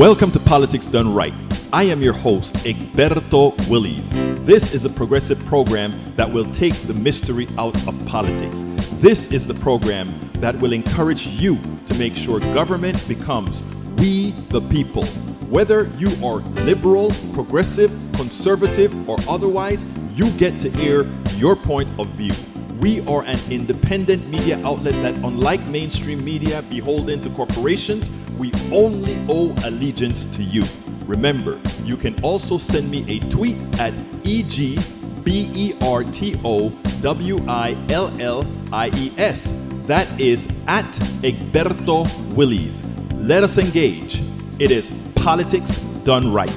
Welcome to Politics Done Right. I am your host, Egberto Willies. This is a progressive program that will take the mystery out of politics. This is the program that will encourage you to make sure government becomes we the people. Whether you are liberal, progressive, conservative, or otherwise, you get to air your point of view. We are an independent media outlet that, unlike mainstream media beholden to corporations, we only owe allegiance to you. Remember, you can also send me a tweet at EGBERTOWILLIES. That is at Egberto Willies. Let us engage. It is Politics Done Right.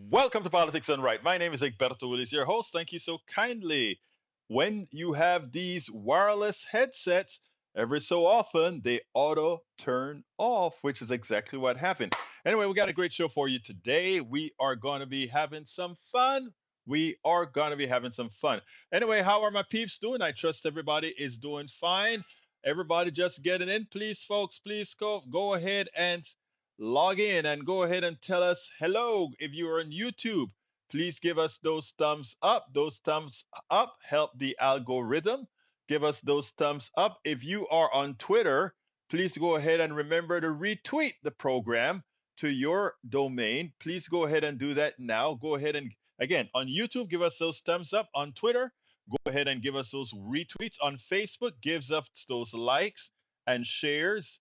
Welcome to Politics Done Right. My name is Egberto Willies, your host. Thank you so kindly. When you have these wireless headsets, every so often they auto turn off, which is exactly what happened. Anyway, we got a great show for you today. We are going to be having some fun. Anyway, how are my peeps doing? I trust everybody is doing fine. Everybody just getting in. Please, folks, please go ahead and log in and go ahead and tell us hello. If you are on YouTube, please give us those thumbs up. Those thumbs up help the algorithm. Give us those thumbs up. If you are on Twitter, please go ahead and remember to retweet the program to your domain. Please go ahead and do that now. Go ahead and, again, on YouTube, give us those thumbs up. On Twitter, go ahead and give us those retweets. On Facebook, gives us those likes and shares.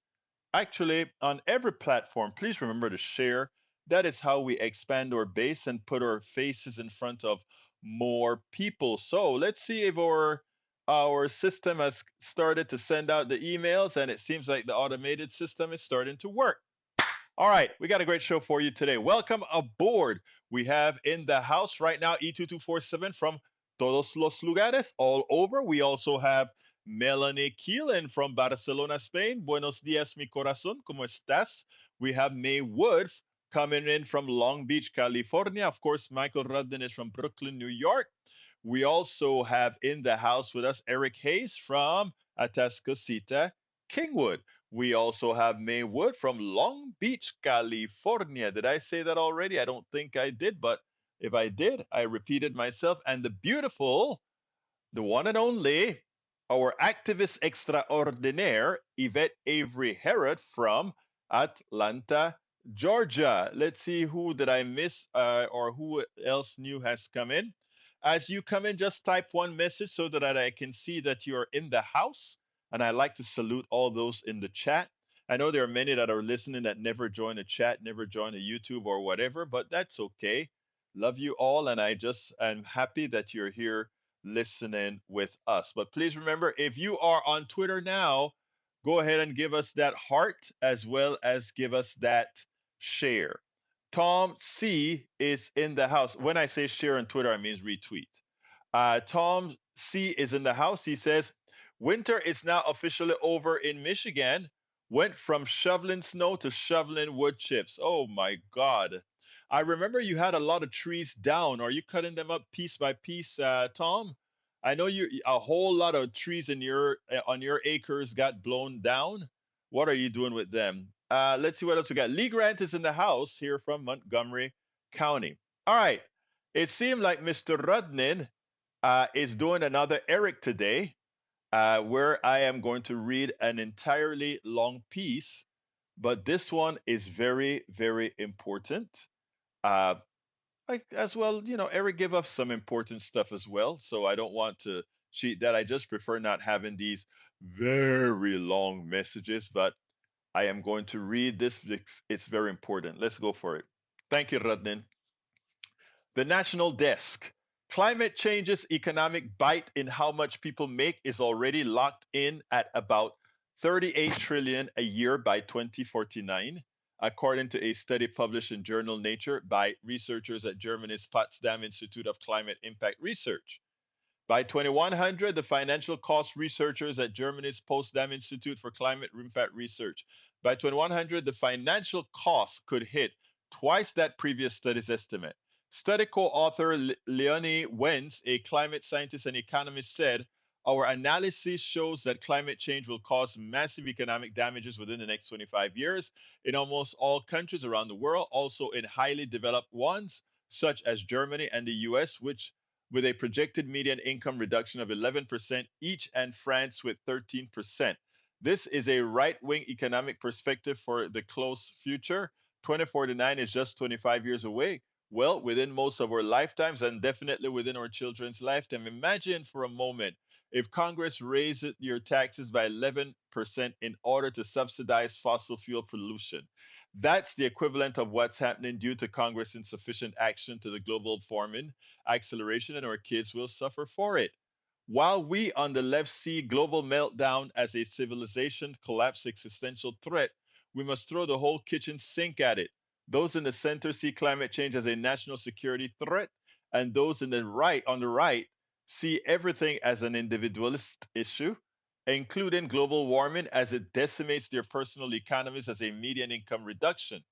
Actually, on every platform, please remember to share. That is how we expand our base and put our faces in front of more people. So let's see if our system has started to send out the emails, and it seems like the automated system is starting to work. All right, we got a great show for you today. Welcome aboard. We have in the house right now E2247 from Todos los Lugares, all over. We also have Melanie Keelan from Barcelona, Spain. Buenos dias, mi corazón. ¿Cómo estás? We have May Wood coming in from Long Beach, California. Of course, Michael Rudden is from Brooklyn, New York. We also have in the house with us Eric Hayes from Atascocita, Kingwood. We also have May Wood from Long Beach, California. Did I say that already? I don't think I did, but if I did, I repeated myself. And the beautiful, the one and only, our activist extraordinaire, Yvette Avery Herod from Atlanta, Georgia. Let's see who did I miss or who else new has come in. As you come in, just type one message so that I can see that you're in the house. And I like to salute all those in the chat. I know there are many that are listening that never join a chat, never join a YouTube or whatever, but that's okay. Love you all, and I just am happy that you're here listening with us. But please remember, if you are on Twitter now, go ahead and give us that heart as well as give us that share. Tom C is in the house. When I say share on Twitter, I mean retweet. Tom C is in the house. He says, winter is now officially over in Michigan. Went from shoveling snow to shoveling wood chips. Oh my God. I remember you had a lot of trees down. Are you cutting them up piece by piece, Tom? I know you a whole lot of trees in your on your acres got blown down. What are you doing with them? Let's see what else we got. Lee Grant is in the house here from Montgomery County. All right. It seemed like Mr. Rudnin is doing another Eric today, where I am going to read an entirely long piece, but this one is very, very important. Uh, as well, Eric gave us some important stuff as well, so I don't want to cheat that. I just prefer not having these very long messages, but I am going to read this because it's very important. Let's go for it. Thank you, Radnin. The National Desk. Climate change's economic bite in how much people make is already locked in at about 38 trillion a year by 2049, according to a study published in journal Nature by researchers at Germany's Potsdam Institute of Climate Impact Research. By 2100, the financial cost researchers at Germany's Potsdam Institute for Climate Impact Research. By 2100, the financial cost could hit twice that previous study's estimate. Study co-author Leonie Wentz, a climate scientist and economist, said, "Our analysis shows that climate change will cause massive economic damages within the next 25 years in almost all countries around the world, also in highly developed ones, such as Germany and the US, which with a projected median income reduction of 11% each, and France with 13%. This is a right wing economic perspective for the close future. 2049 is just 25 years away. Well, within most of our lifetimes and definitely within our children's lifetime. Imagine for a moment if Congress raised your taxes by 11% in order to subsidize fossil fuel pollution. That's the equivalent of what's happening due to Congress' insufficient action to the global warming acceleration, and our kids will suffer for it. While we on the left see global meltdown as a civilization collapse existential threat, we must throw the whole kitchen sink at it. Those in the center see climate change as a national security threat, and those in the right, on the right, see everything as an individualist issue, including global warming as it decimates their personal economies as a median income reduction.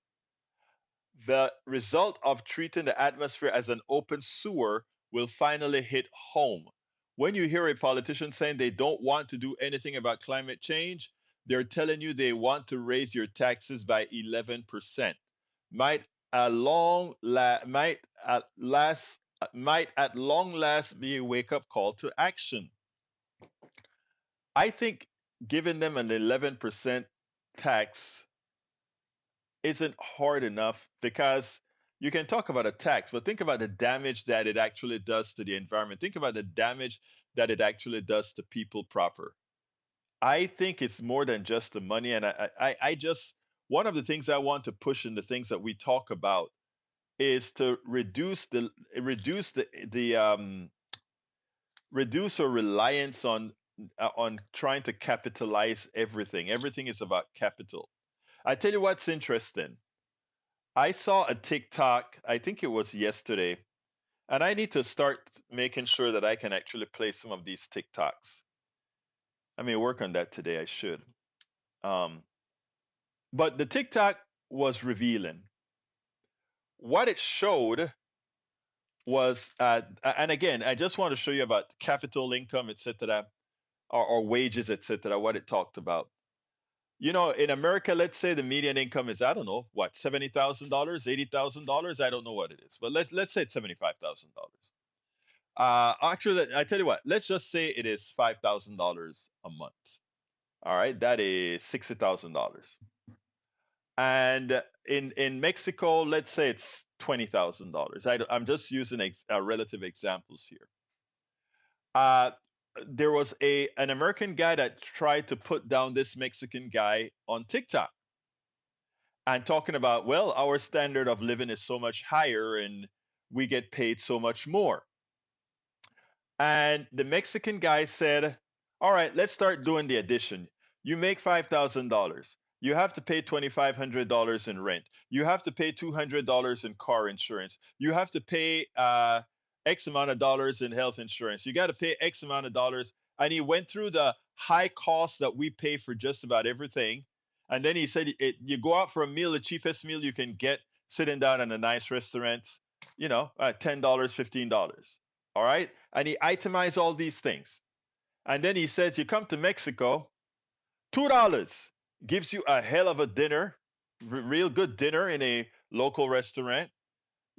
The result of treating the atmosphere as an open sewer will finally hit home. When you hear a politician saying they don't want to do anything about climate change, they're telling you they want to raise your taxes by 11%. Might a long la- might at long last be a wake up call to action. I think giving them an 11% tax isn't hard enough because you can talk about a tax, but think about the damage that it actually does to the environment. Think about the damage that it actually does to people proper. I think it's more than just the money. And I just, one of the things I want to push in the things that we talk about is to reduce the reduce our reliance on trying to capitalize everything. Everything is about capital. I tell you what's interesting. I saw a TikTok, I think it was yesterday, and I need to start making sure that I can actually play some of these TikToks. I may work on that today, I should. Um, but the TikTok was revealing. What it showed was, and again, I just want to show you about capital income, etc., or wages, etc., what it talked about. You know, in America, let's say the median income is, I don't know, what, $70,000, $80,000? I don't know what it is, but let's say it's $75,000. Actually, I tell you what, let's just say it is $5,000 a month. All right, that is $60,000. And in Mexico, let's say it's $20,000. I'm just using relative examples here. Uh, there was a an American guy that tried to put down this Mexican guy on TikTok and talking about, well, our standard of living is so much higher and we get paid so much more. And the Mexican guy said, all right, let's start doing the addition. You make $5,000. You have to pay $2,500 in rent. You have to pay $200 in car insurance. You have to pay X amount of dollars in health insurance. You got to pay X amount of dollars. And he went through the high costs that we pay for just about everything. And then he said, you go out for a meal, the cheapest meal you can get sitting down in a nice restaurant, $10, $15. All right. And he itemized all these things. And then he says, you come to Mexico, $2 gives you a hell of a dinner, real good dinner in a local restaurant.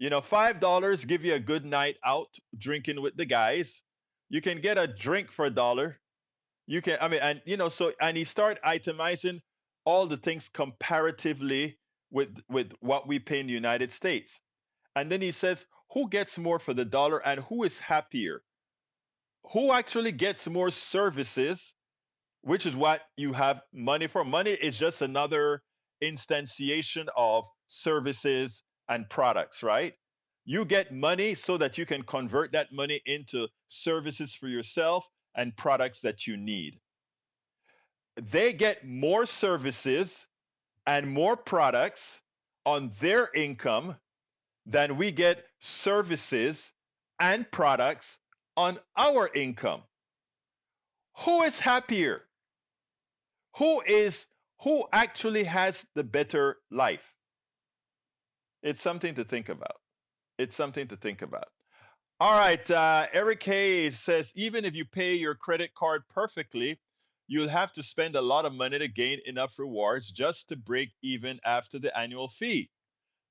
$5 give you a good night out drinking with the guys. You can get a drink for $1. You can, I mean, and and he started itemizing all the things comparatively with what we pay in the United States. And then he says, who gets more for the dollar and who is happier? Who actually gets more services, which is what you have money for? Money is just another instantiation of services and products, right? You get money so that you can convert that money into services for yourself and products that you need. They get more services and more products on their income than we get services and products on our income, who is happier? Who is who actually has the better life? It's something to think about. It's something to think about. All right, Eric Hayes says even if you pay your credit card perfectly, you'll have to spend a lot of money to gain enough rewards just to break even after the annual fee.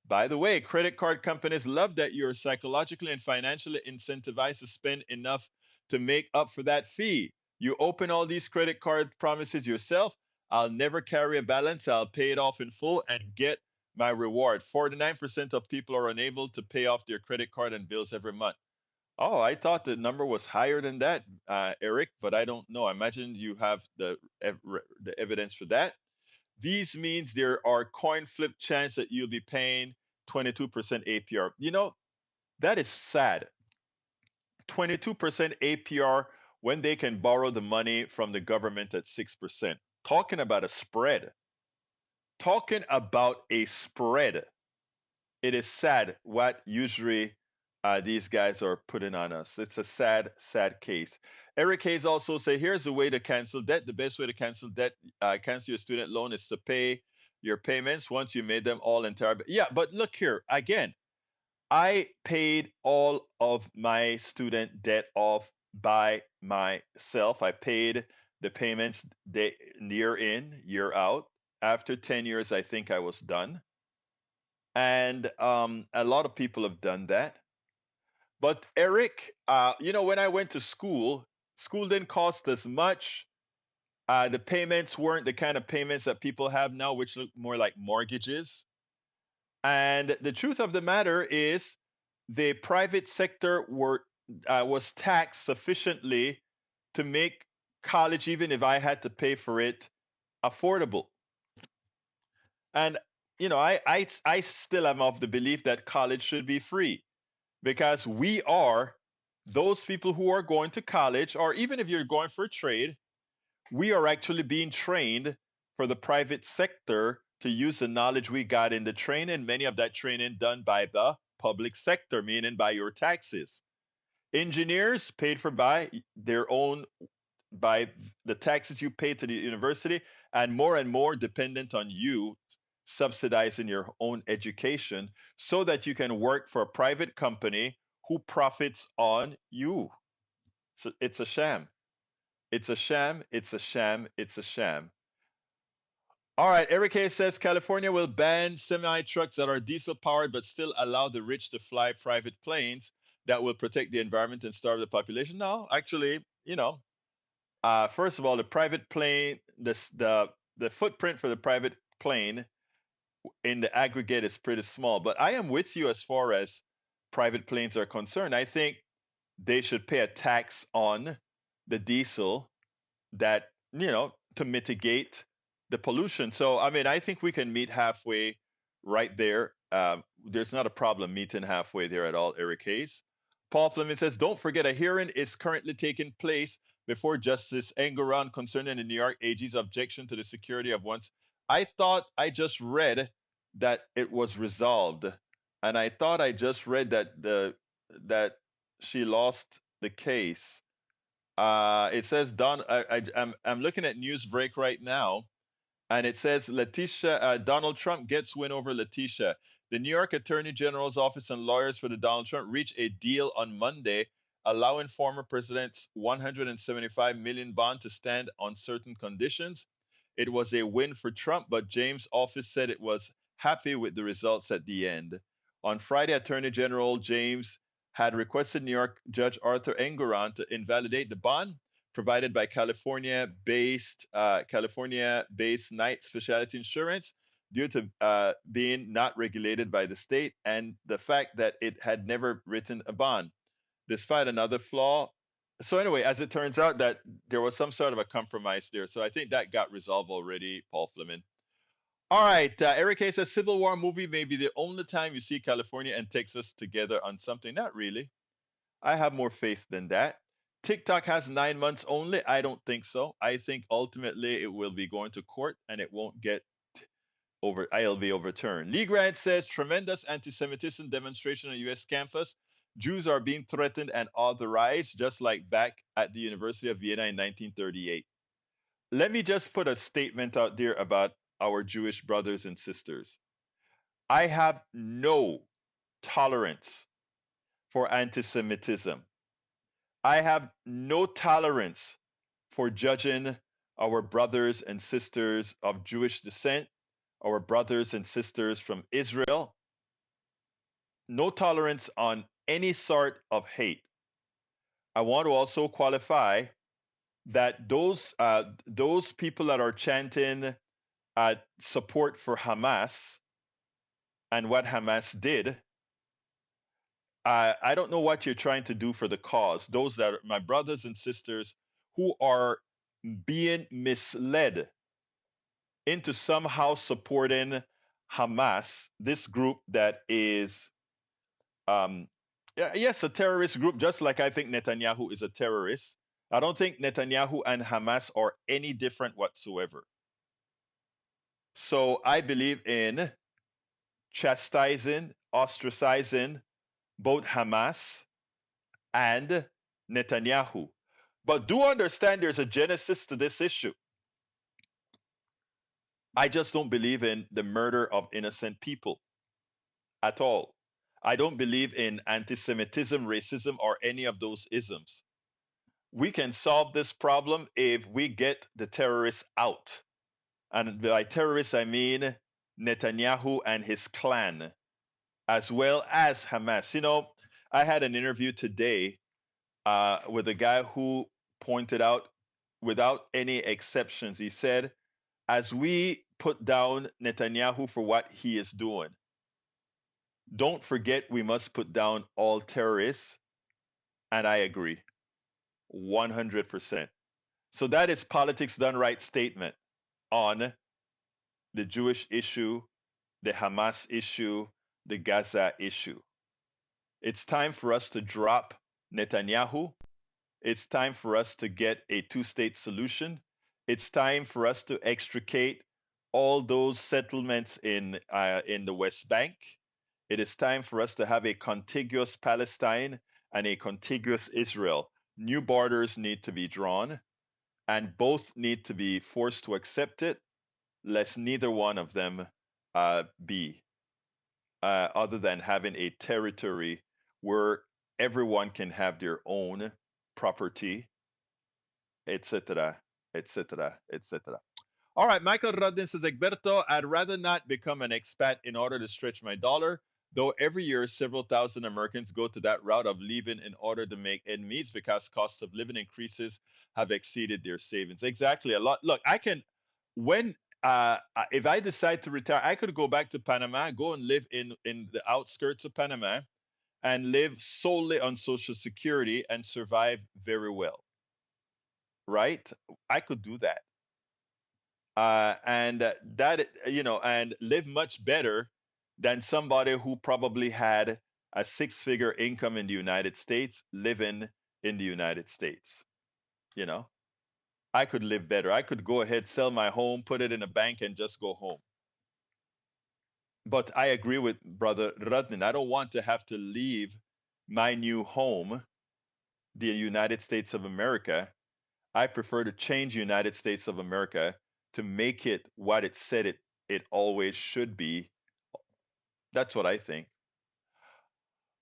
By the way, credit card companies love that you're psychologically and financially incentivized to spend enough to make up for that fee. You open all these credit card promises yourself. I'll never carry a balance. I'll pay it off in full and get my reward. 49% of people are unable to pay off their credit card and bills every month. Oh, I thought the number was higher than that, Eric, but I don't know. I imagine you have the evidence for that. These means there are coin flip chance that you'll be paying 22% APR. That is sad. 22% APR when they can borrow the money from the government at 6%. Talking about a spread. Talking about a spread. It is sad what usually these guys are putting on us. It's a sad, sad case. Eric Hayes also say, here's the way to cancel debt. The best way to cancel debt, cancel your student loan is to pay your payments once you made them all entire. Yeah, but look here again. I paid all of my student debt off by myself. I paid the payments year in, year out. After 10 years, I think I was done. And a lot of people have done that. But Eric, when I went to school, school didn't cost as much. The payments weren't the kind of payments that people have now, which look more like mortgages. And the truth of the matter is, the private sector was taxed sufficiently to make college, even if I had to pay for it, affordable. And I still am of the belief that college should be free because we are those people who are going to college, or even if you're going for a trade, we are actually being trained for the private sector to use the knowledge we got in the training, many of that training done by the public sector, meaning by your taxes. Engineers paid for by their own by the taxes you pay to the university, and more dependent on you subsidizing your own education so that you can work for a private company who profits on you. So it's a sham. It's a sham. It's a sham. It's a sham. All right, Eric Hayes says California will ban semi trucks that are diesel powered but still allow the rich to fly private planes that will protect the environment and starve the population. No, actually, first of all, the private plane, the footprint for the private plane in the aggregate is pretty small. But I am with you as far as private planes are concerned. I think they should pay a tax on the diesel that to mitigate the pollution. So I mean, I think we can meet halfway right there. There's not a problem meeting halfway there at all, Eric Hayes. Paul Fleming says, don't forget a hearing is currently taking place before Justice Engoron concerning the New York AG's objection to the security of one's. I thought I just read that it was resolved, and I thought I just read that she lost the case. It says I'm looking at Newsbreak right now, and it says Letitia Donald Trump gets win over Letitia. The New York Attorney General's office and lawyers for the Donald Trump reached a deal on Monday, allowing former president's 175 million bond to stand on certain conditions. It was a win for Trump, but James' office said it was happy with the results at the end. On Friday, Attorney General James had requested New York Judge Arthur Engoron to invalidate the bond provided by California-based Knight Specialty Insurance due to being not regulated by the state and the fact that it had never written a bond, despite another flaw. So anyway, as it turns out, that there was some sort of a compromise there. So I think that got resolved already, Paul Fleming. All right, Eric Hayes says Civil War movie may be the only time you see California and Texas together on something. Not really. I have more faith than that. TikTok has 9 months only. I don't think so. I think ultimately it will be going to court and it won't get over. I'll be overturned. Lee Grant says tremendous anti-Semitism demonstration on U.S. campus. Jews are being threatened and authorized, just like back at the University of Vienna in 1938. Let me just put a statement out there about our Jewish brothers and sisters. I have no tolerance for anti-Semitism. I have no tolerance for judging our brothers and sisters of Jewish descent, our brothers and sisters from Israel. No tolerance on any sort of hate. I want to also qualify that those people that are chanting support for Hamas and what Hamas did, I don't know what you're trying to do for the cause. Those that are my brothers and sisters who are being misled into somehow supporting Hamas, this group that is, um, yes, a terrorist group, just like I think Netanyahu is a terrorist. I don't think Netanyahu and Hamas are any different whatsoever. So I believe in chastising, ostracizing both Hamas and Netanyahu. But do understand there's a genesis to this issue. I just don't believe in the murder of innocent people at all. I don't believe in anti Semitism, racism, or any of those isms. We can solve this problem if we get the terrorists out. And by terrorists, I mean Netanyahu and his clan, as well as Hamas. You know, I had an interview today with a guy who pointed out, without any exceptions, he said, as we put down Netanyahu for what he is doing, don't forget we must put down all terrorists. And I agree 100%. So that is politics done right statement on the Jewish issue, the Hamas issue, the Gaza issue. It's time for us to drop Netanyahu. It's time for us to get a two-state solution. It's time for us to extricate all those settlements in the West Bank. It is time for us to have a contiguous Palestine and a contiguous Israel. New borders need to be drawn, and both need to be forced to accept it, lest neither one of them be, other than having a territory where everyone can have their own property, etc., etc., etc. All right, Michael Rodden says, Egberto, I'd rather not become an expat in order to stretch my dollar, though every year several thousand Americans go to that route of leaving in order to make ends meet because cost of living increases have exceeded their savings. Exactly. A lot. Look, I can, when, if I decide to retire, I could go back to Panama, go and live in the outskirts of Panama and live solely on Social Security and survive very well, right? I could do that. And live much better than somebody who probably had a six-figure income in the United States living in the United States. You know, I could live better. I could go ahead, sell my home, put it in a bank, and just go home. But I agree with Brother Radnin. I don't want to have to leave my new home, the United States of America. I prefer to change the United States of America to make it what it said it always should be. That's what I think.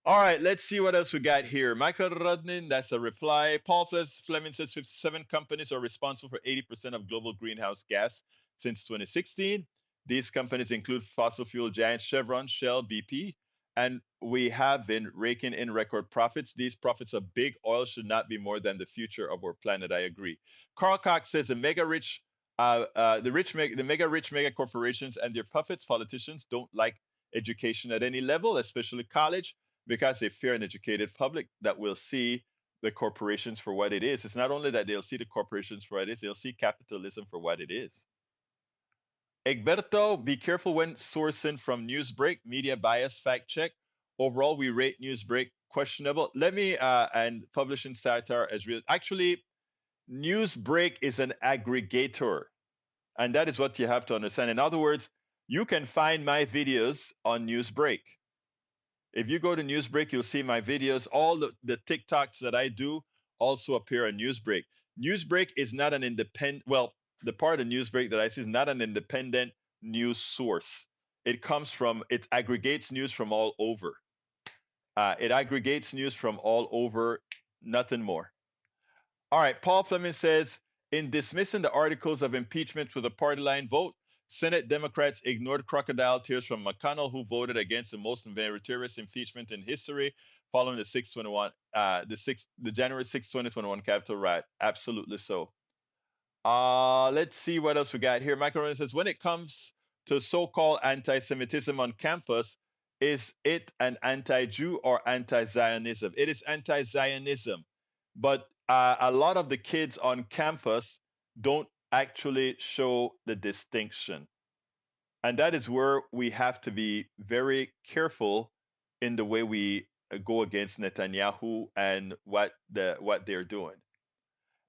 All right, let's see what else we got here. Michael Rudnin, that's a reply. Paul Fleming says 57 companies are responsible for 80% of global greenhouse gas since 2016. These companies include fossil fuel giants Chevron, Shell, BP, and we have been raking in record profits. These profits of big oil should not be more than the future of our planet. I agree. Carl Cox says the mega rich, the mega rich mega corporations and their puppets, politicians, don't like education at any level, especially college, because a fair and educated public that will see the corporations for what it is. It's not only that they'll see the corporations for what it is, they'll see capitalism for what it is. Egberto, be careful when sourcing from Newsbreak, media bias, fact check. Overall, we rate Newsbreak questionable. Let me, and publishing satire as real. Actually, Newsbreak is an aggregator. And that is what you have to understand. In other words, you can find my videos on Newsbreak. If you go to Newsbreak, you'll see my videos. All the TikToks that I do also appear on Newsbreak. Newsbreak is not an independent, well, the part of Newsbreak that I see is not an independent news source. It aggregates news from all over. Nothing more. All right, Paul Fleming says, in dismissing the articles of impeachment with a party line vote, Senate Democrats ignored crocodile tears from McConnell, who voted against the most meritorious impeachment in history following the January 6, 2021 Capitol riot. Absolutely so. Let's see what else we got here. Michael Rowland says, when it comes to so-called anti-Semitism on campus, is it an anti-Jew or anti-Zionism? It is anti-Zionism, but a lot of the kids on campus don't actually show the distinction. And that is where we have to be very careful in the way we go against Netanyahu and what they're doing.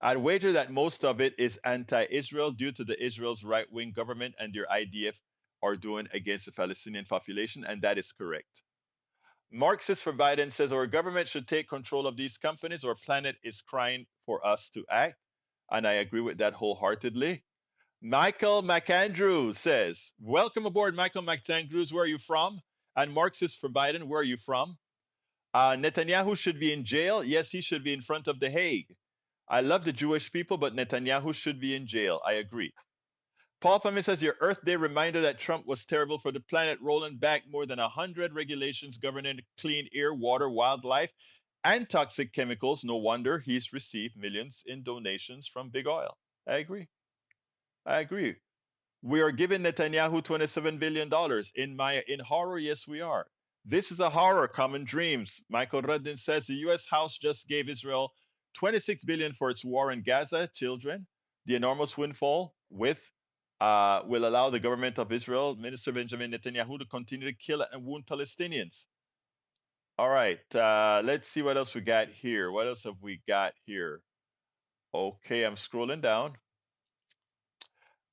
I'd wager that most of it is anti-Israel due to the Israel's right-wing government and their IDF are doing against the Palestinian population, and that is correct. Marxist for Biden says our government should take control of these companies. Our planet is crying for us to act. And I agree with that wholeheartedly. Michael McAndrews says, welcome aboard, Michael McAndrews. Where are you from? And Marxist for Biden, where are you from? Netanyahu should be in jail. Yes, he should be in front of The Hague. I love the Jewish people, but Netanyahu should be in jail. I agree. Paul Fleming says, your Earth Day reminder that Trump was terrible for the planet, rolling back more than 100 regulations governing clean air, water, wildlife, and toxic chemicals. No wonder he's received millions in donations from big oil. I agree. We are giving Netanyahu $27 billion. In horror, yes, we are. This is a horror, common dreams. Michael Rudin says, the U.S. House just gave Israel $26 billion for its war in Gaza, children. The enormous windfall will allow the government of Israel, Minister Benjamin Netanyahu, to continue to kill and wound Palestinians. All right, let's see what else we got here. What else have we got here? Okay, I'm scrolling down.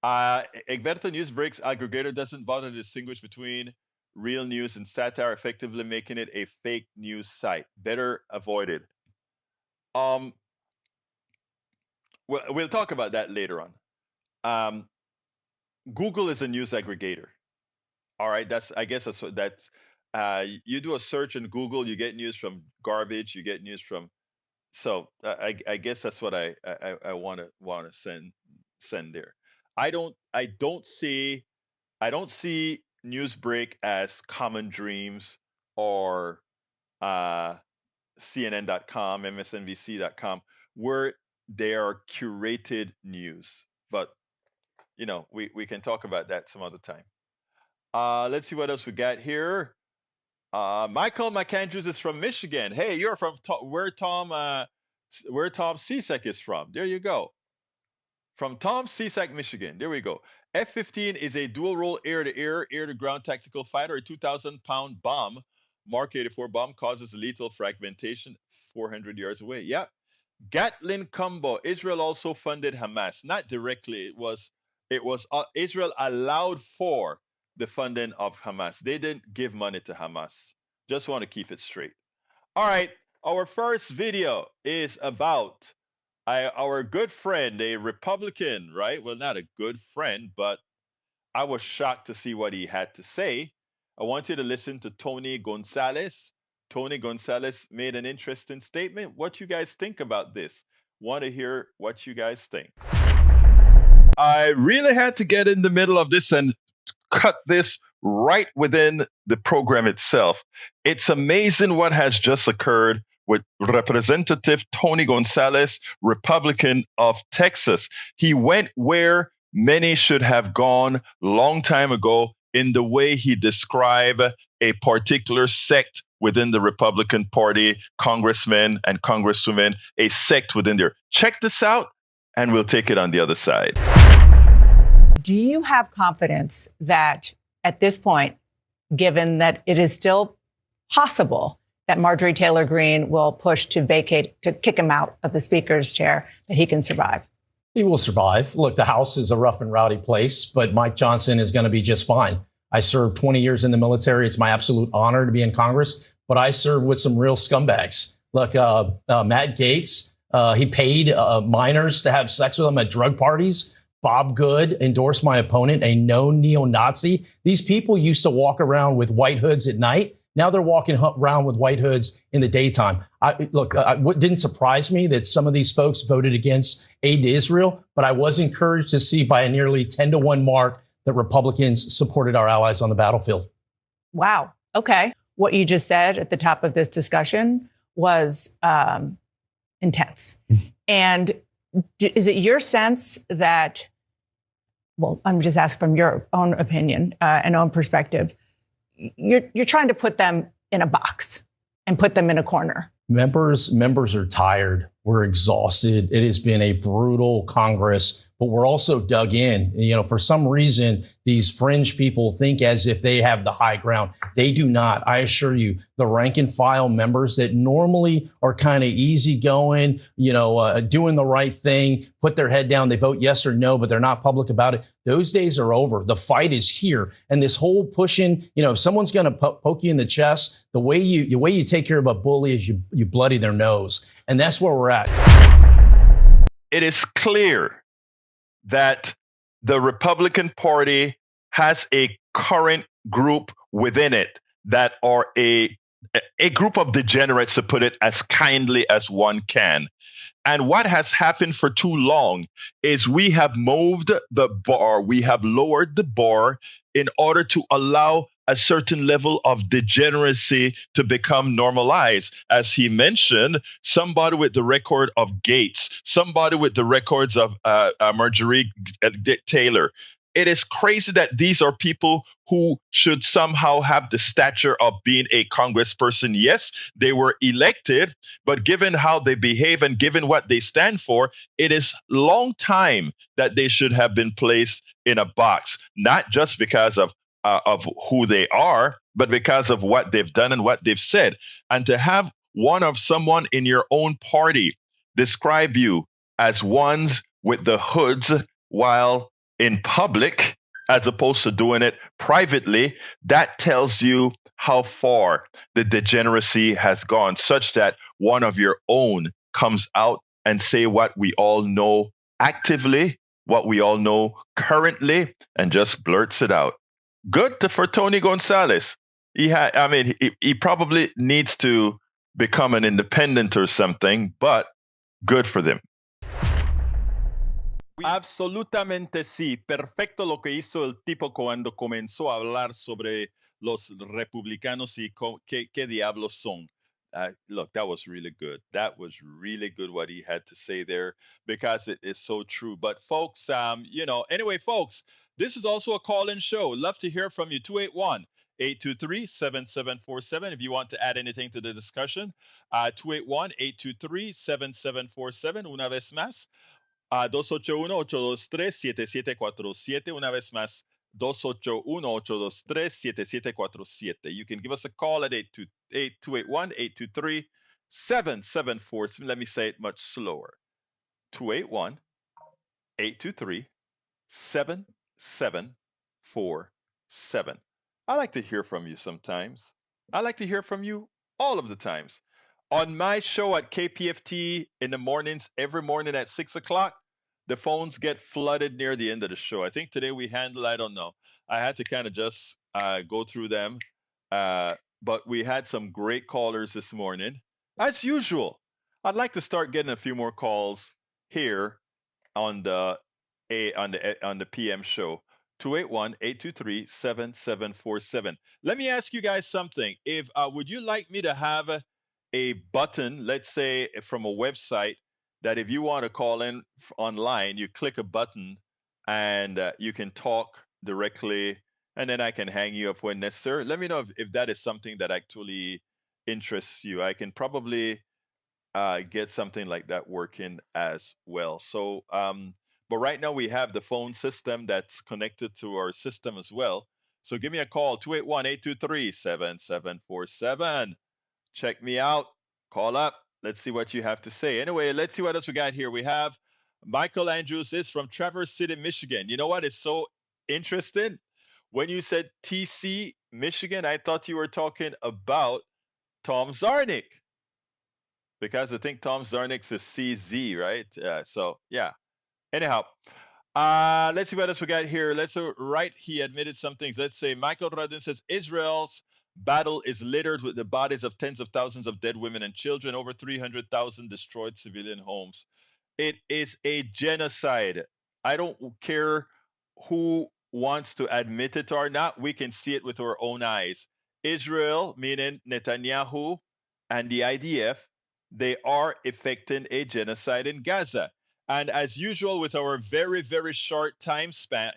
Egberto Newsbreak's aggregator doesn't bother to distinguish between real news and satire, effectively making it a fake news site. Better avoided. We'll talk about that later on. Google is a news aggregator. All right, you do a search in Google, you get news from garbage, you get news from. So I guess that's what I want to send there. I don't see Newsbreak as Common Dreams or CNN.com, MSNBC.com, where they are curated news. But we can talk about that some other time. Let's see what else we got here. Michael McAndrews is from Michigan. Hey, you're from where Tom Cizek is from. There you go. From Tom Cizek, Michigan. There we go. F-15 is a dual-role air-to-air, air-to-ground tactical fighter. A 2,000-pound bomb, Mark 84 bomb, causes lethal fragmentation 400 yards away. Yeah. Gatlin combo. Israel also funded Hamas. Not directly. It was Israel allowed for the funding of Hamas. They didn't give money to Hamas. Just want to keep it straight. All right. Our first video is about our good friend, a Republican, right? Well, not a good friend, but I was shocked to see what he had to say. I want you to listen to Tony Gonzales. Tony Gonzales made an interesting statement. What you guys think about this? Want to hear what you guys think. I really had to get in the middle of this and cut this right within the program itself. It's amazing what has just occurred with Representative Tony Gonzales, Republican of Texas. He went where many should have gone long time ago in the way he described a particular sect within the Republican Party, congressmen and congresswomen, a sect within there. Check this out, and we'll take it on the other side. Do you have confidence that at this point, given that it is still possible that Marjorie Taylor Greene will push to kick him out of the speaker's chair, that he can survive? He will survive. Look, the House is a rough and rowdy place, but Mike Johnson is going to be just fine. I served 20 years in the military. It's my absolute honor to be in Congress, but I served with some real scumbags. Look, Matt Gaetz, he paid minors to have sex with him at drug parties. Bob Good endorsed my opponent, a known neo-Nazi. These people used to walk around with white hoods at night. Now they're walking around with white hoods in the daytime. What didn't surprise me that some of these folks voted against aid to Israel, but I was encouraged to see by a nearly 10-1 mark that Republicans supported our allies on the battlefield. Wow. Okay. What you just said at the top of this discussion was intense. And is it your sense that, well, I'm just asking from your own opinion and own perspective, you're trying to put them in a box and put them in a corner? Members are tired. We're exhausted. It has been a brutal Congress, but we're also dug in. You know, for some reason, these fringe people think as if they have the high ground. They do not. I assure you, the rank and file members that normally are kind of easygoing, doing the right thing, put their head down, they vote yes or no, but they're not public about it. Those days are over. The fight is here. And this whole pushing, if someone's going to poke you in the chest, the way you take care of a bully is you bloody their nose. And that's where we're at. It is clear that the Republican Party has a current group within it that are a group of degenerates, to put it as kindly as one can. And what has happened for too long is we have moved the bar, we have lowered the bar in order to allow a certain level of degeneracy to become normalized. As he mentioned, somebody with the record of Gaetz, somebody with the records of Marjorie Taylor. It is crazy that these are people who should somehow have the stature of being a congressperson. Yes, they were elected, but given how they behave and given what they stand for, it is long time that they should have been placed in a box, not just because of who they are, but because of what they've done and what they've said. And to have someone in your own party describe you as ones with the hoods while in public, as opposed to doing it privately, that tells you how far the degeneracy has gone, such that one of your own comes out and say what we all know actively, what we all know currently, and just blurts it out. Good for Tony Gonzales. He probably needs to become an independent or something, but good for them. Absolutamente sí. Perfecto lo que hizo el tipo cuando comenzó a hablar sobre los republicanos y qué diablos son. Look, that was really good. That was really good what he had to say there, because it is so true. But folks, anyway, folks, this is also a call-in show. Love to hear from you. 281-823-7747 if you want to add anything to the discussion. 281-823-7747. Una vez más. 281-823-7747. Una vez más, 281-823-7747. You can give us a call at 281-823-7747. Let me say it much slower. 281-823-7747. I like to hear from you sometimes. I like to hear from you all of the times. On my show at KPFT in the mornings, every morning at 6 o'clock, the phones get flooded near the end of the show. I think today we handled, I don't know. I had to kind of just go through them. But we had some great callers this morning. As usual, I'd like to start getting a few more calls here on the PM show. 281-823-7747. Let me ask you guys something. If would you like me to have a button, let's say from a website, that if you want to call in online, you click a button and you can talk directly, and then I can hang you up when necessary. Let me know if that is something that actually interests you. I can probably get something like that working as well. So, but right now we have the phone system that's connected to our system as well. So give me a call, 281-823-7747. Check me out. Call up. Let's see what you have to say. Anyway, let's see what else we got here. We have Michael Andrews is from Traverse City, Michigan. You know what is so interesting? When you said TC, Michigan, I thought you were talking about Tom Zarnik, because I think Tom Zarnik's a CZ, right? So yeah. Anyhow, let's see what else we got here. Right. He admitted some things. Let's say Michael Rodin says Israel's battle is littered with the bodies of tens of thousands of dead women and children, over 300,000 destroyed civilian homes. It is a genocide. I don't care who wants to admit it or not. We can see it with our own eyes. Israel, meaning Netanyahu and the IDF, they are effecting a genocide in Gaza. And as usual, with our very, very short time span,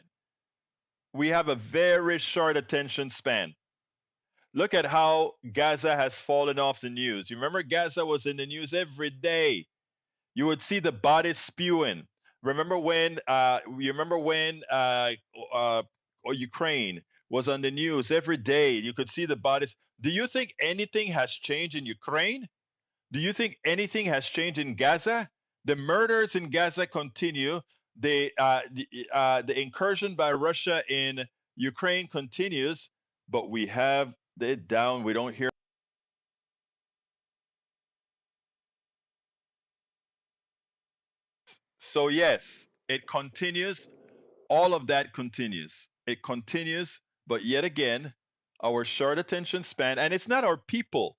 we have a very short attention span. Look at how Gaza has fallen off the news. You remember Gaza was in the news every day. You would see the bodies spewing. Remember when? Ukraine was on the news every day? You could see the bodies. Do you think anything has changed in Ukraine? Do you think anything has changed in Gaza? The murders in Gaza continue. The incursion by Russia in Ukraine continues, but we have it down. We don't hear. So yes, it continues. All of that continues. It continues, but yet again, our short attention span, and it's not our people,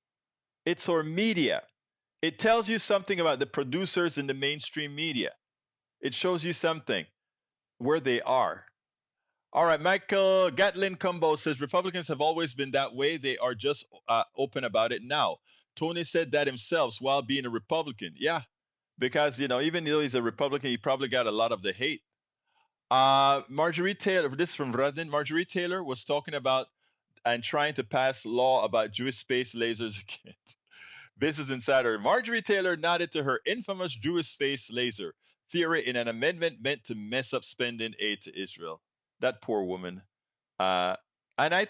it's our media. It tells you something about the producers in the mainstream media. It shows you something where they are. All right, Michael Gatlin Combo says Republicans have always been that way. They are just open about it now. Tony said that himself while being a Republican. Yeah, because even though he's a Republican, he probably got a lot of the hate. Marjorie Taylor, this is from Rudden. Marjorie Taylor was talking about and trying to pass law about Jewish space lasers again. Business Insider. Marjorie Taylor nodded to her infamous Jewish space laser theory in an amendment meant to mess up spending aid to Israel. That poor woman. Uh, and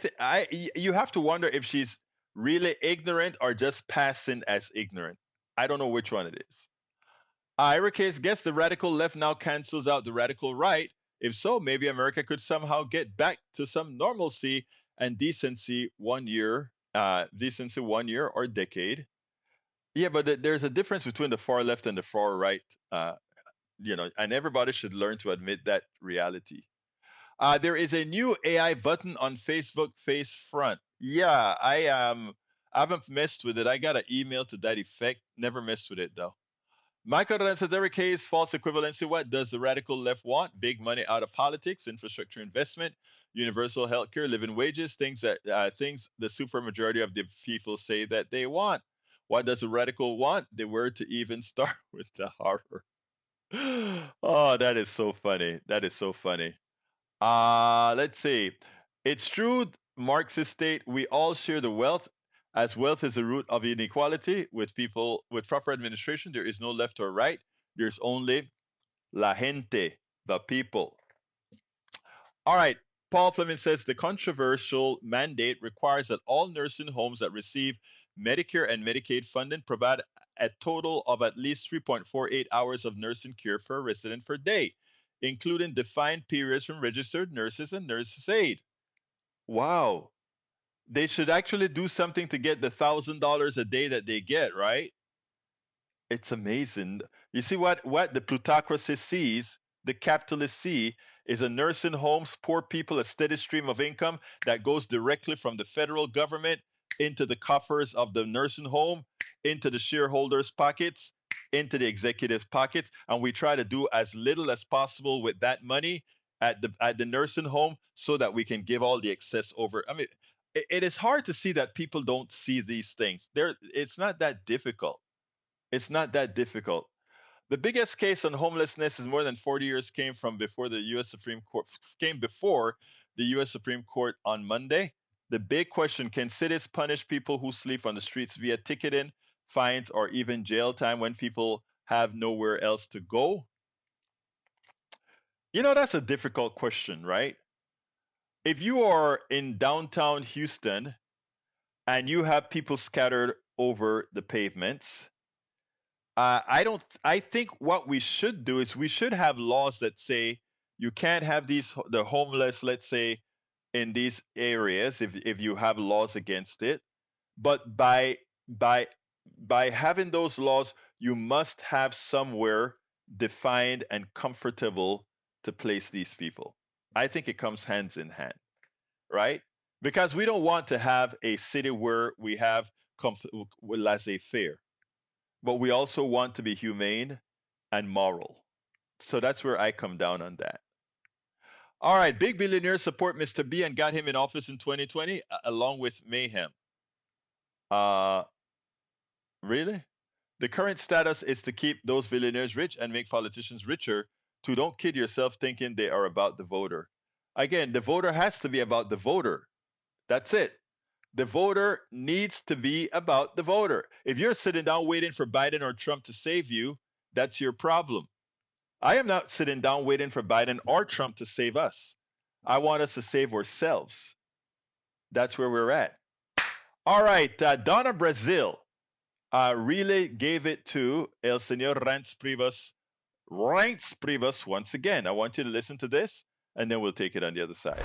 you have to wonder if she's really ignorant or just passing as ignorant. I don't know which one it is. Case guess the radical left now cancels out the radical right. If so, maybe America could somehow get back to some normalcy and decency 1 year, decency 1 year or decade. Yeah, but there's a difference between the far left and the far right, and everybody should learn to admit that reality. There is a new AI button on Facebook Face Front. Yeah, I haven't messed with it. I got an email to that effect. Never messed with it though. Michael Ryan says every case false equivalency. What does the radical left want? Big money out of politics, infrastructure investment, universal health care, living wages, things the super majority of the people say that they want. What does the radical want? The word to even start with the horror. Oh, that is so funny. That is so funny. Let's see. It's true, Marxist state, we all share the wealth, as wealth is the root of inequality. With people with proper administration, there is no left or right. There's only la gente, the people. All right. Paul Fleming says the controversial mandate requires that all nursing homes that receive Medicare and Medicaid funding provide a total of at least 3.48 hours of nursing care for a resident per day, including defined periods from registered nurses and nurses aid. Wow. They should actually do something to get the $1,000 a day that they get, right? It's amazing. You see what the plutocracy sees, the capitalists see, is a nursing homes, poor people, a steady stream of income that goes directly from the federal government into the coffers of the nursing home, into the shareholders' pockets, into the executives' pockets, and we try to do as little as possible with that money at the nursing home so that we can give all the excess over. I mean, it is hard to see that people don't see these things. It's not that difficult. It's not that difficult. The biggest case on homelessness is more than 40 years came before the US Supreme Court on Monday. The big question, can cities punish people who sleep on the streets via ticketing, fines, or even jail time when people have nowhere else to go? That's a difficult question, right? If you are in downtown Houston and you have people scattered over the pavements, I think what we should do is we should have laws that say you can't have the homeless, let's say, in these areas if you have laws against it. But by by having those laws, you must have somewhere defined and comfortable to place these people. I think it comes hands in hand, right? Because we don't want to have a city where we have laissez-faire, but we also want to be humane and moral. So that's where I come down on that. All right, big billionaires support Mr. B and got him in office in 2020, along with Mayhem. Uh, really? The current status is to keep those billionaires rich and make politicians richer. To don't kid yourself thinking they are about the voter. Again, the voter has to be about the voter. That's it. The voter needs to be about the voter. If you're sitting down waiting for Biden or Trump to save you, that's your problem. I am not sitting down waiting for Biden or Trump to save us. I want us to save ourselves. That's where we're at. All right, Donna Brazile really gave it to El Señor Reince Priebus. Reince Priebus, once again. I want you to listen to this, and then we'll take it on the other side.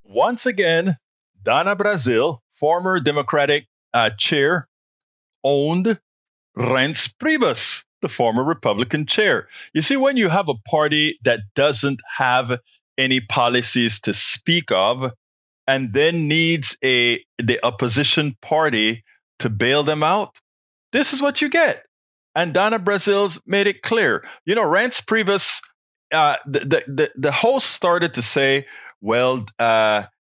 Once again, Donna Brazile, former Democratic chair, owned Reince Priebus, the former Republican chair. You see, when you have a party that doesn't have any policies to speak of and then needs the opposition party to bail them out, this is what you get. And Donna Brazile's made it clear. You know, Reince Priebus, the host started to say, well,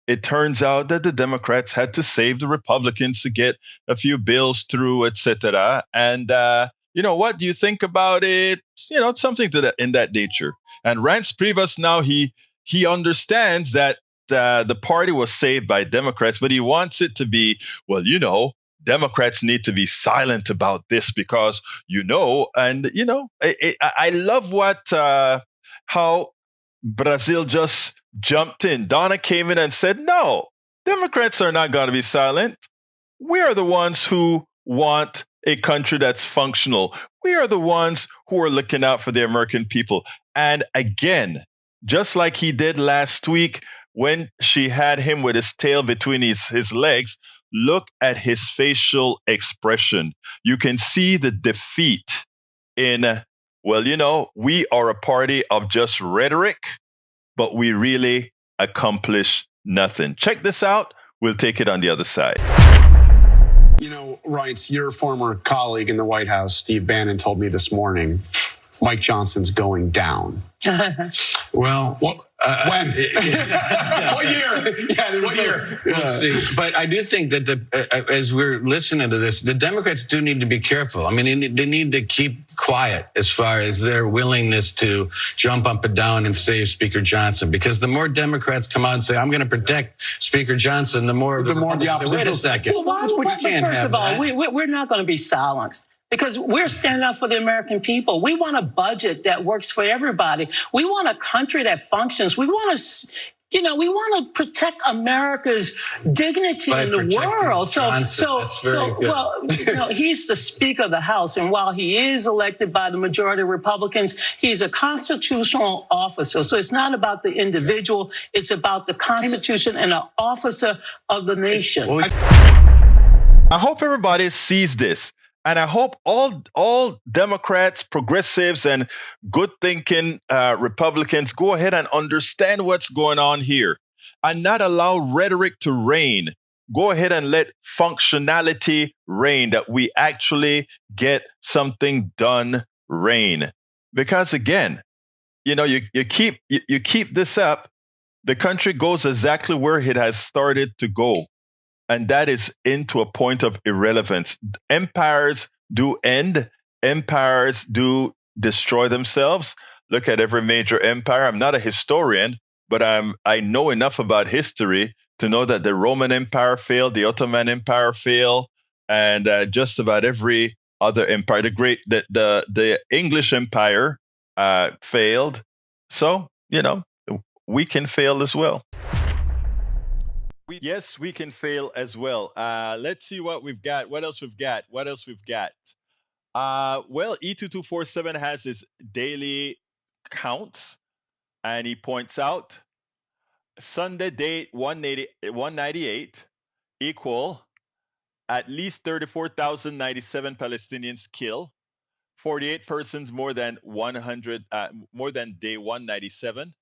it turns out that the Democrats had to save the Republicans to get a few bills through, etc. And you know, what do you think about it? You know, something to that in that nature. And Reince Priebus now he understands that the party was saved by Democrats, but he wants it to be, well, you know, Democrats need to be silent about this because, you know, and you know, I love what how Brazile just jumped in. Donna came in and said, no, Democrats are not going to be silent. We are the ones who want a country that's functional. We are the ones who are looking out for the American people. And again, just like he did last week when she had him with his tail between his legs, look at his facial expression. You can see the defeat in, well, you know, we are a party of just rhetoric, but we really accomplish nothing. Check this out. We'll take it on the other side. You know, Reince, your former colleague in the White House, Steve Bannon, told me this morning, Mike Johnson's going down. Well, when? What year? Yeah, what year? We'll see. But I do think that as we're listening to this, the Democrats do need to be careful. I mean, they need to keep quiet as far as their willingness to jump up and down and save Speaker Johnson. Because the more Democrats come out and say, I'm going to protect Speaker Johnson, the more the opposition say, wait a second. Well, first of all, we're not going to be silenced. Because we're standing up for the American people. We want a budget that works for everybody. We want a country that functions. We want to, you know, we want to protect America's dignity in the world. Well, you know, he's the Speaker of the House, and while he is elected by the majority of Republicans, he's a constitutional officer. So it's not about the individual; it's about the Constitution and an officer of the nation. I hope everybody sees this. And I hope all Democrats, progressives, and good-thinking Republicans go ahead and understand what's going on here and not allow rhetoric to reign. Go ahead and let functionality reign, that we actually get something done reign. Because again, you know, you keep this up, the country goes exactly where it has started to go. And that is into a point of irrelevance. Empires do end. Empires do destroy themselves. Look at every major empire. I'm not a historian, but I know enough about history to know that the Roman Empire failed, the Ottoman Empire failed, and just about every other empire. The English Empire failed. So, you know, we can fail as well. Yes, we can fail as well. Let's see what we've got. What else we've got? Well, E2247 has his daily counts, and he points out Sunday date 198 equal At least 34,097 Palestinians killed, 48 persons more than 100, more than day 197.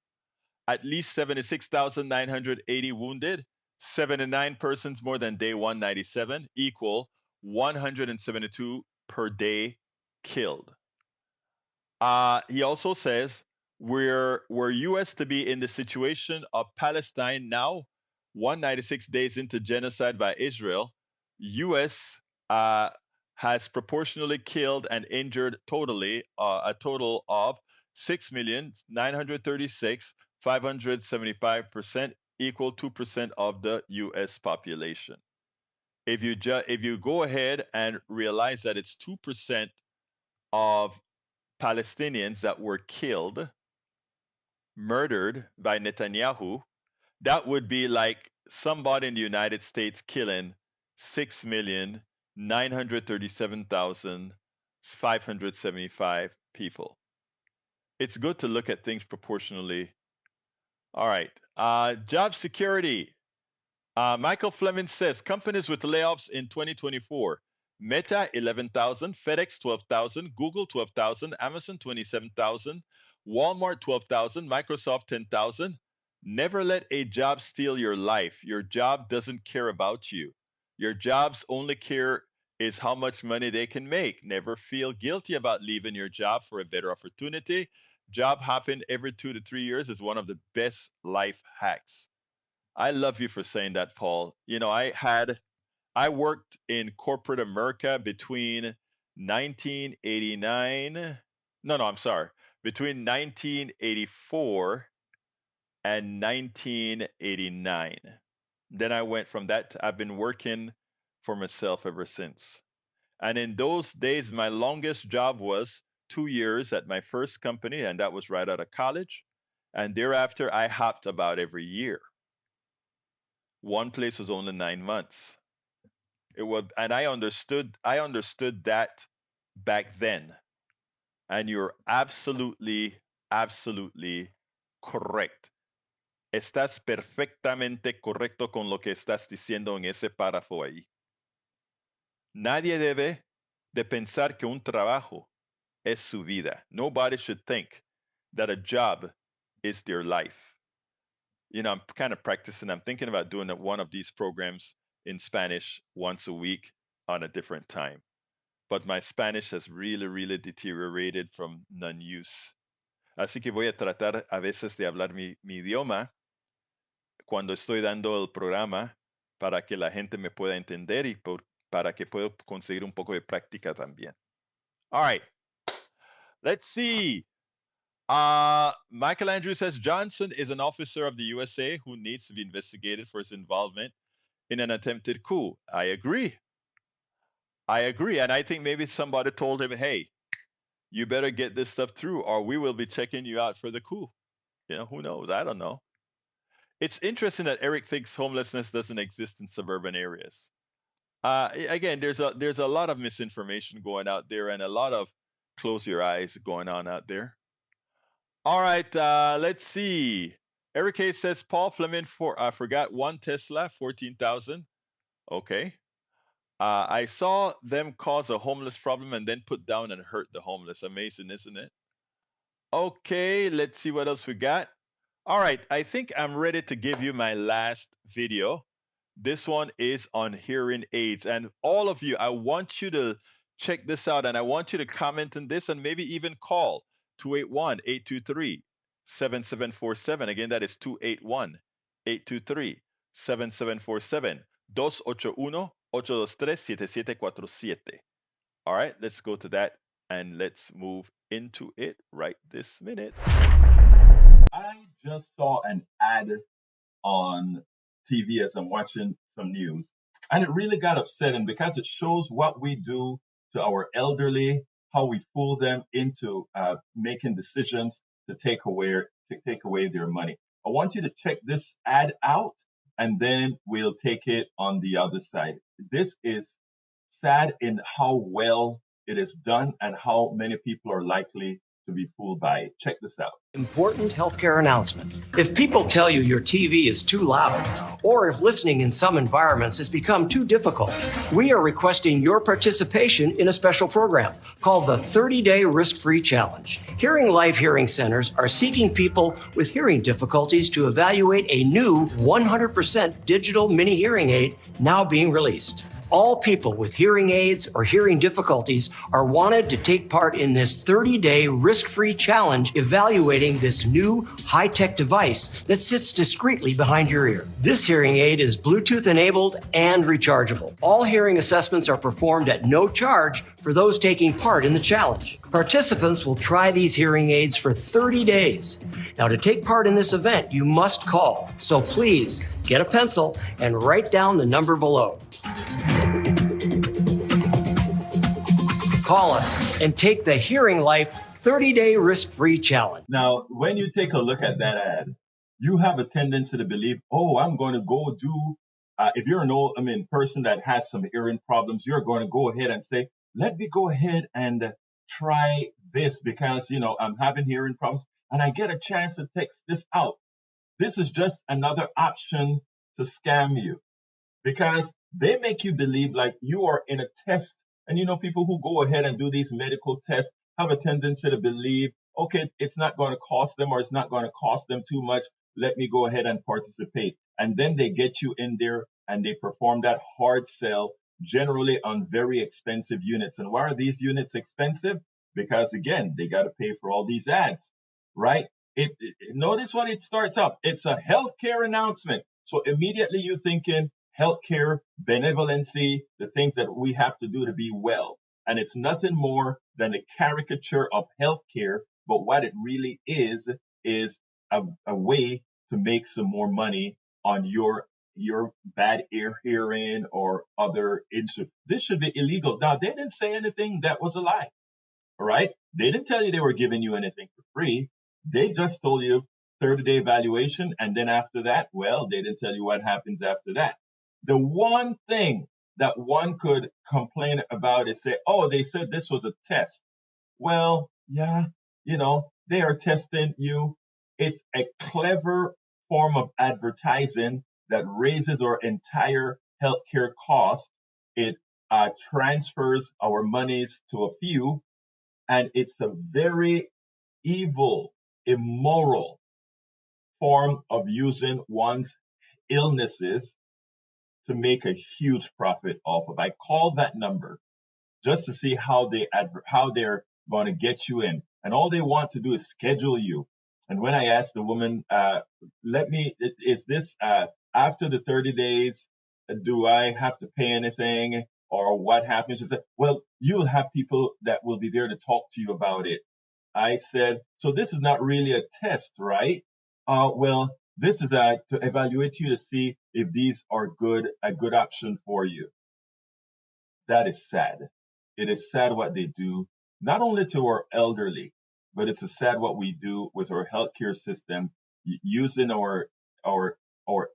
At least 76,980 wounded, 79 persons more than day 197, equal 172 per day killed. He also says, were U.S. to be in the situation of Palestine now, 196 days into genocide by Israel, U.S. Has proportionally killed and injured totally a total of 6,936,575%, equal 2% of the U.S. population. If you go ahead and realize that it's 2% of Palestinians that were killed, murdered by Netanyahu, that would be like somebody in the United States killing 6,937,575 people. It's good to look at things proportionally. All right. Job security. Michael Fleming says companies with layoffs in 2024. Meta 11,000, FedEx 12,000, Google 12,000, Amazon 27,000, Walmart 12,000, Microsoft 10,000. Never let a job steal your life. Your job doesn't care about you. Your job's only care is how much money they can make. Never feel guilty about leaving your job for a better opportunity. Job hopping every 2 to 3 years is one of the best life hacks. I love you for saying that, Paul. You know, I worked in corporate America between 1989. I'm sorry. Between 1984 and 1989. Then I went from that. I've been working for myself ever since. And in those days, my longest job was 2 years at my first company, and that was right out of college. And thereafter, I hopped about every year. One place was only 9 months. It was, and I understood that back then. And you're absolutely, absolutely correct. Estás perfectamente correcto con lo que estás diciendo en ese párrafo ahí. Nadie debe de pensar que un trabajo es su vida. Nobody should think that a job is their life. You know, I'm kind of practicing. I'm thinking about doing one of these programs in Spanish once a week on a different time. But my Spanish has really, really deteriorated from non-use. Así que voy a tratar a veces de hablar mi idioma cuando estoy dando el programa para que la gente me pueda entender y para que pueda conseguir un poco de práctica también. All right. Let's see. Michael Andrew says Johnson is an officer of the USA who needs to be investigated for his involvement in an attempted coup. I agree. And I think maybe somebody told him, hey, you better get this stuff through or we will be checking you out for the coup. You know, who knows? I don't know. It's interesting that Eric thinks homelessness doesn't exist in suburban areas. Again, there's a lot of misinformation going out there and a lot of close your eyes going on out there. All right, let's see. Eric Hayes says Paul Fleming forgot one Tesla, 14,000. Okay. I saw them cause a homeless problem and then put down and hurt the homeless. Amazing, isn't it? Okay, let's see what else we got. All right, I think I'm ready to give you my last video. This one is on hearing aids. And all of you, I want you to check this out and I want you to comment on this and maybe even call 281-823-7747. Again, that is 281-823-7747. 281-823-7747. All right, let's go to that and let's move into it right this minute. I just saw an ad on TV as I'm watching some news, and it really got upsetting because it shows what we do to our elderly, how we fool them into making decisions to take away their money. I want you to check this ad out, and then we'll take it on the other side. This is sad in how well it is done and how many people are likely to be fooled by it. Check this out. Important healthcare announcement. If people tell you your TV is too loud, or if listening in some environments has become too difficult, we are requesting your participation in a special program called the 30-Day Risk-Free Challenge. Hearing Life Hearing Centers are seeking people with hearing difficulties to evaluate a new 100% digital mini hearing aid now being released. All people with hearing aids or hearing difficulties are wanted to take part in this 30-day risk-free challenge evaluating this new high-tech device that sits discreetly behind your ear. This hearing aid is Bluetooth enabled and rechargeable. All hearing assessments are performed at no charge for those taking part in the challenge. Participants will try these hearing aids for 30 days. Now, to take part in this event, you must call. So please get a pencil and write down the number below. Call us and take the Hearing Life 30-Day Risk-Free Challenge. Now, when you take a look at that ad, you have a tendency to believe, oh, I'm going to go do, if you're an person that has some hearing problems, you're going to go ahead and say, let me go ahead and try this because, I'm having hearing problems and I get a chance to test this out. This is just another option to scam you because they make you believe like you are in a test. And people who go ahead and do these medical tests have a tendency to believe, okay, it's not going to cost them or it's not going to cost them too much. Let me go ahead and participate. And then they get you in there and they perform that hard sell, generally on very expensive units. And why are these units expensive? Because again, they got to pay for all these ads, right? Notice what it starts up. It's a healthcare announcement. So immediately you're thinking, healthcare, benevolency, the things that we have to do to be well. And it's nothing more than a caricature of healthcare. But what it really is a way to make some more money on your bad ear hearing or other instruments. This should be illegal. Now, they didn't say anything that was a lie. All right. They didn't tell you they were giving you anything for free. They just told you 30-day evaluation. And then after that, well, they didn't tell you what happens after that. The one thing that one could complain about is say, oh, they said this was a test. Well, yeah, they are testing you. It's a clever form of advertising that raises our entire healthcare cost. It transfers our monies to a few, and it's a very evil, immoral form of using one's illnesses to make a huge profit off of. I called that number just to see how they're going to get you in. And all they want to do is schedule you. And when I asked the woman, is this after the 30 days, do I have to pay anything or what happens? She said, well, you'll have people that will be there to talk to you about it. I said, so this is not really a test, right? Well, this is to evaluate you to see if these are a good option for you. That is sad. It is sad what they do, not only to our elderly, but it's sad what we do with our healthcare system, using our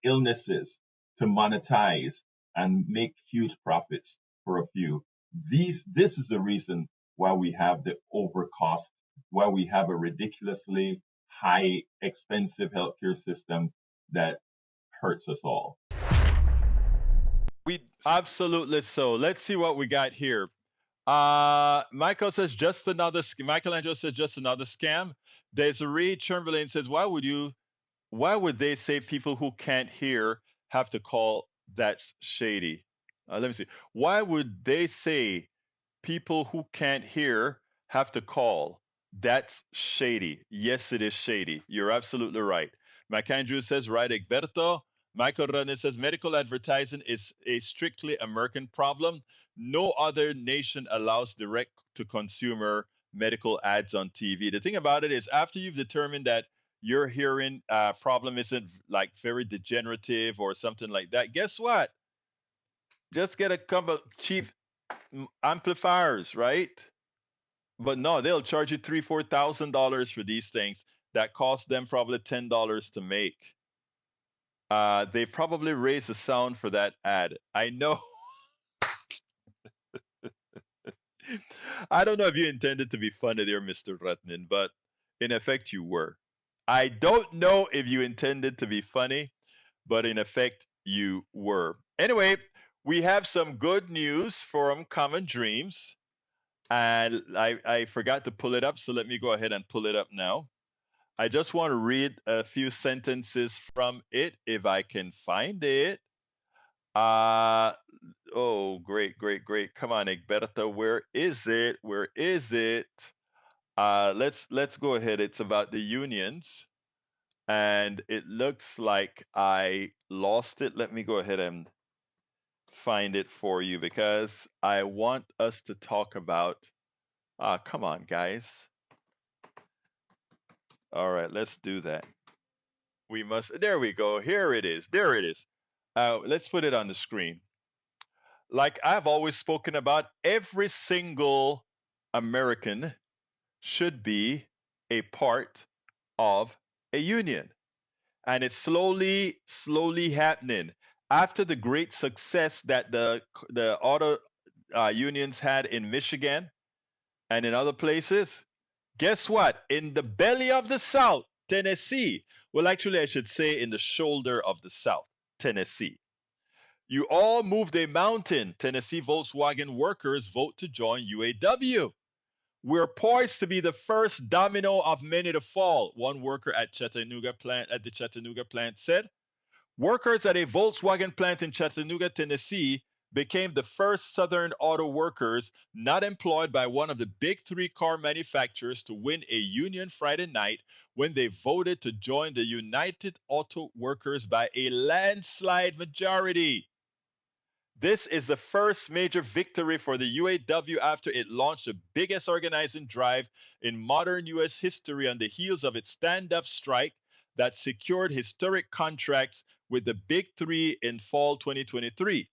illnesses to monetize and make huge profits for a few. This is the reason why we have the overcost, why we have a ridiculously high, expensive healthcare system that hurts us all. Absolutely so. Let's see what we got here. Michelangelo says just another scam. Desiree Chamberlain says, why would they say people who can't hear have to call? That's shady. Let me see. Why would they say people who can't hear have to call? That's shady. Yes, it is shady. You're absolutely right. Mike Andrews says, right, Egberto. Michael Rene says, medical advertising is a strictly American problem. No other nation allows direct to consumer medical ads on TV. The thing about it is, after you've determined that your hearing problem isn't like very degenerative or something like that, guess what? Just get a couple of cheap amplifiers, right? But no, they'll charge you $3,000-$4,000 for these things that cost them probably $10 to make. They probably raised the sound for that ad. I know. I don't know if you intended to be funny there, Mr. Ratnin, but in effect you were. I don't know if you intended to be funny, but in effect you were. Anyway, we have some good news from Common Dreams. And I forgot to pull it up, so let me go ahead and pull it up now. I just want to read a few sentences from it if I can find it. Uh oh, great, great, great. Come on, Egberta, where is it? Where is it? Let's go ahead. It's about the unions, and it looks like I lost it. Let me go ahead and find it for you because I want us to talk about. Come on, guys. All right, let's do that. We must. There we go. Here it is. There it is. Let's put it on the screen. Like I've always spoken about, every single American should be a part of a union. And it's slowly happening. After the great success that the auto unions had in Michigan and in other places, guess what? In the belly of the South, Tennessee, well, actually, I should say in the shoulder of the South, Tennessee, you all moved a mountain. Tennessee Volkswagen workers vote to join UAW. We're poised to be the first domino of many to fall, one worker at the Chattanooga plant said. Workers at a Volkswagen plant in Chattanooga, Tennessee, became the first Southern auto workers not employed by one of the big three car manufacturers to win a union Friday night when they voted to join the United Auto Workers by a landslide majority. This is the first major victory for the UAW after it launched the biggest organizing drive in modern U.S. history on the heels of its stand up strike that secured historic contracts with the Big Three in fall 2023.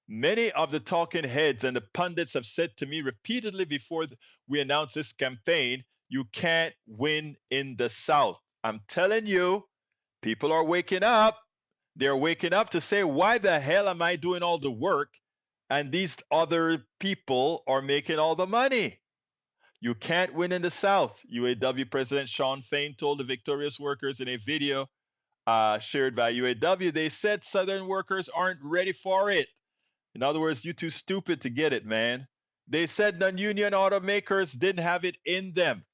Many of the talking heads and the pundits have said to me repeatedly before we announced this campaign, you can't win in the South. I'm telling you, people are waking up. They're waking up to say, why the hell am I doing all the work and these other people are making all the money? You can't win in the South. UAW President Shawn Fain told the victorious workers in a video shared by UAW. They said Southern workers aren't ready for it. In other words, you're too stupid to get it, man. They said non-union automakers didn't have it in them.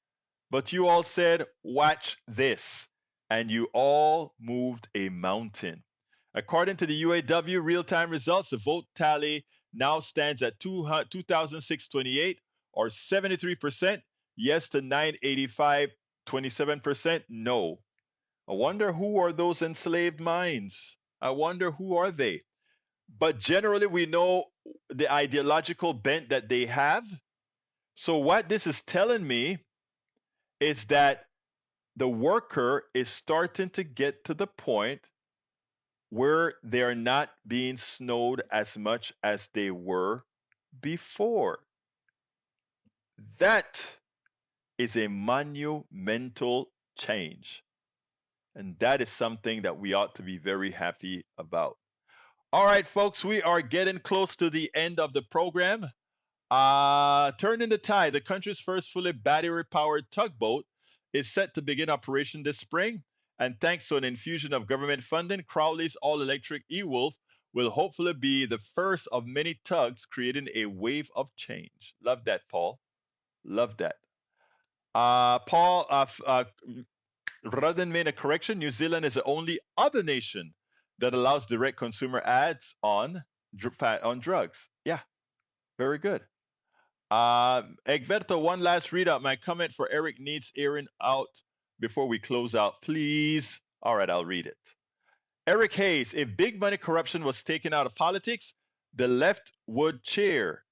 But you all said, watch this. And you all moved a mountain. According to the UAW real-time results, the vote tally now stands at 2,628 or 73%. Yes to 985, 27%. No. I wonder who are those enslaved minds? I wonder who are they? But generally, we know the ideological bent that they have. So what this is telling me is that the worker is starting to get to the point where they're not being snowed as much as they were before. That is a monumental change. And that is something that we ought to be very happy about. All right, folks, we are getting close to the end of the program. Turning the tide, the country's first fully battery-powered tugboat is set to begin operation this spring. And thanks to an infusion of government funding, Crowley's all-electric E-Wolf will hopefully be the first of many tugs creating a wave of change. Love that, Paul. Love that. Paul, rather than made a correction, New Zealand is the only other nation that allows direct consumer ads on drugs. Yeah, very good. Egberto, one last readout. My comment for Eric needs airing out before we close out, please. All right, I'll read it. Eric Hayes, if big money corruption was taken out of politics, the left would cheer.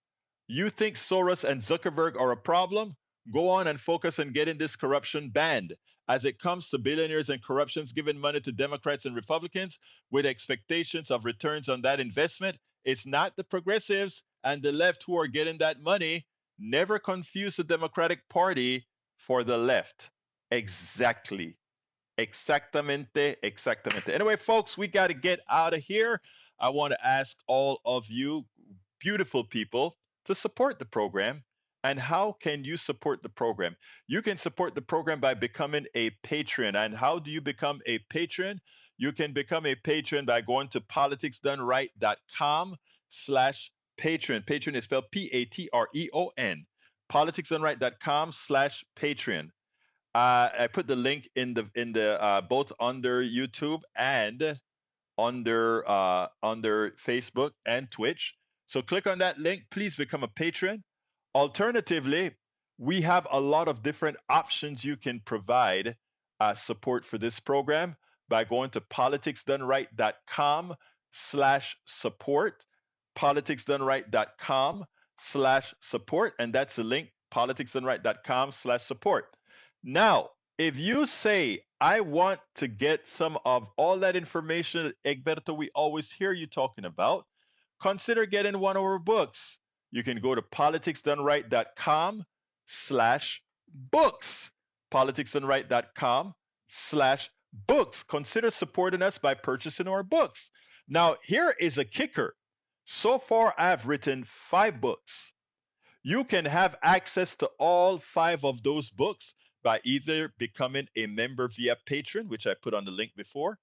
You think Soros and Zuckerberg are a problem? Go on and focus on getting this corruption banned. As it comes to billionaires and corruptions giving money to Democrats and Republicans with expectations of returns on that investment, it's not the progressives and the left who are getting that money. Never confuse the Democratic Party for the left. Exactly. Exactamente, exactamente. Anyway, folks, we got to get out of here. I want to ask all of you beautiful people to support the program And how can you support the program? You can support the program by becoming a patron. And how do you become a patron? You can become a patron by going to politicsdoneright.com/patron. Patron is spelled Patreon. politicsdoneright.com/patreon. I put the link in the both under YouTube and under Facebook and Twitch. So click on that link. Please become a patron. Alternatively, we have a lot of different options you can provide support for this program by going to politicsdoneright.com/support. politicsdoneright.com/support, and that's the link, politicsdoneright.com/support. Now, if you say, I want to get some of all that information, Egberto, we always hear you talking about, consider getting one of our books. You can go to politicsdoneright.com/books. politicsdoneright.com/books. Consider supporting us by purchasing our books. Now, here is a kicker. So far, I've written 5 books. You can have access to all 5 of those books by either becoming a member via Patreon, which I put on the link before,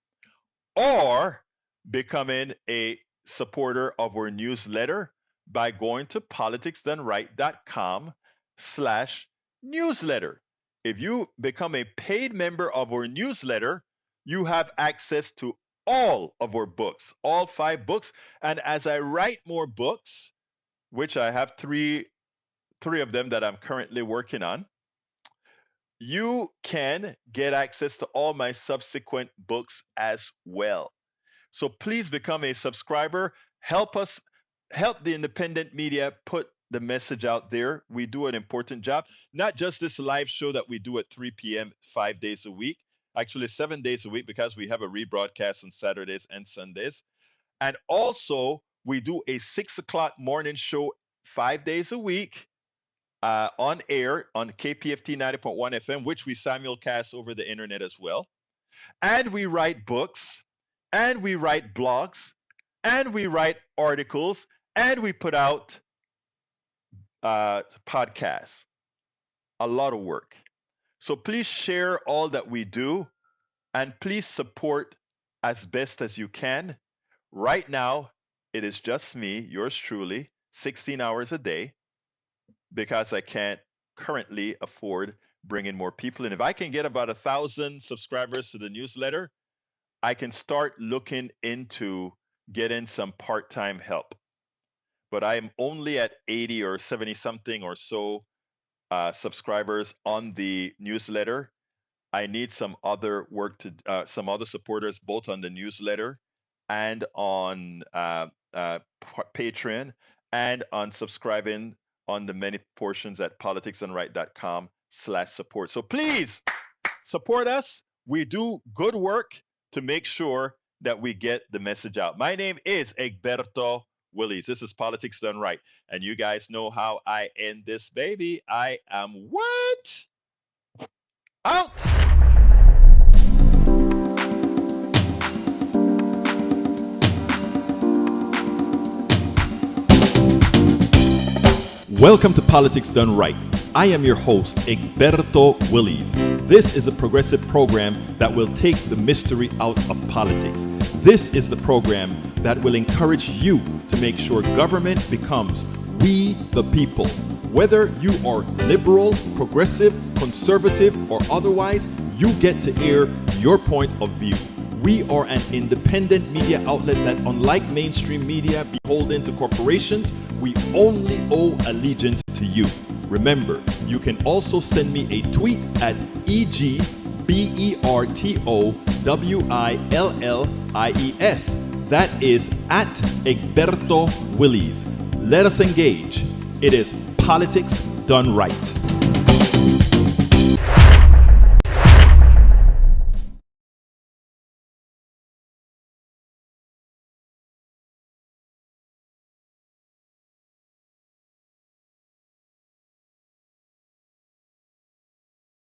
or becoming a supporter of our newsletter by going to politicsdoneright.com/newsletter. If you become a paid member of our newsletter, you have access to all of our books, all 5 books. And as I write more books, which I have three of them that I'm currently working on, you can get access to all my subsequent books as well. So please become a subscriber. Help the independent media put the message out there. We do an important job, not just this live show that we do at 3 p.m. 5 days a week, actually 7 days a week, because we have a rebroadcast on Saturdays and Sundays. And also we do a 6 o'clock morning show 5 days a week on air on KPFT 90.1 FM, which we simulcast over the internet as well. And we write books, and we write blogs, and we write articles, and we put out podcasts. A lot of work. So please share all that we do, and please support as best as you can. Right now, it is just me, yours truly, 16 hours a day, because I can't currently afford bringing more people in. If I can get about 1,000 subscribers to the newsletter, I can start looking into getting some part-time help. But I am only at 80 or 70 something or so subscribers on the newsletter. I need some other work to some other supporters, both on the newsletter and on Patreon, and on subscribing on the many portions at politicsdoneright.com/support. So please support us. We do good work to make sure that we get the message out. My name is Egberto Willies. This is Politics Done Right. And you guys know how I end this baby. I am what? Out! Welcome to Politics Done Right. I am your host, Egberto Willies. This is a progressive program that will take the mystery out of politics. This is the program that will encourage you to make sure government becomes we the people. Whether you are liberal, progressive, conservative, or otherwise, you get to air your point of view. We are an independent media outlet that, unlike mainstream media beholden to corporations, we only owe allegiance to you. Remember, you can also send me a tweet at EGBERTOWILLIES. That is at Egberto Willies. Let us engage. It is Politics Done Right.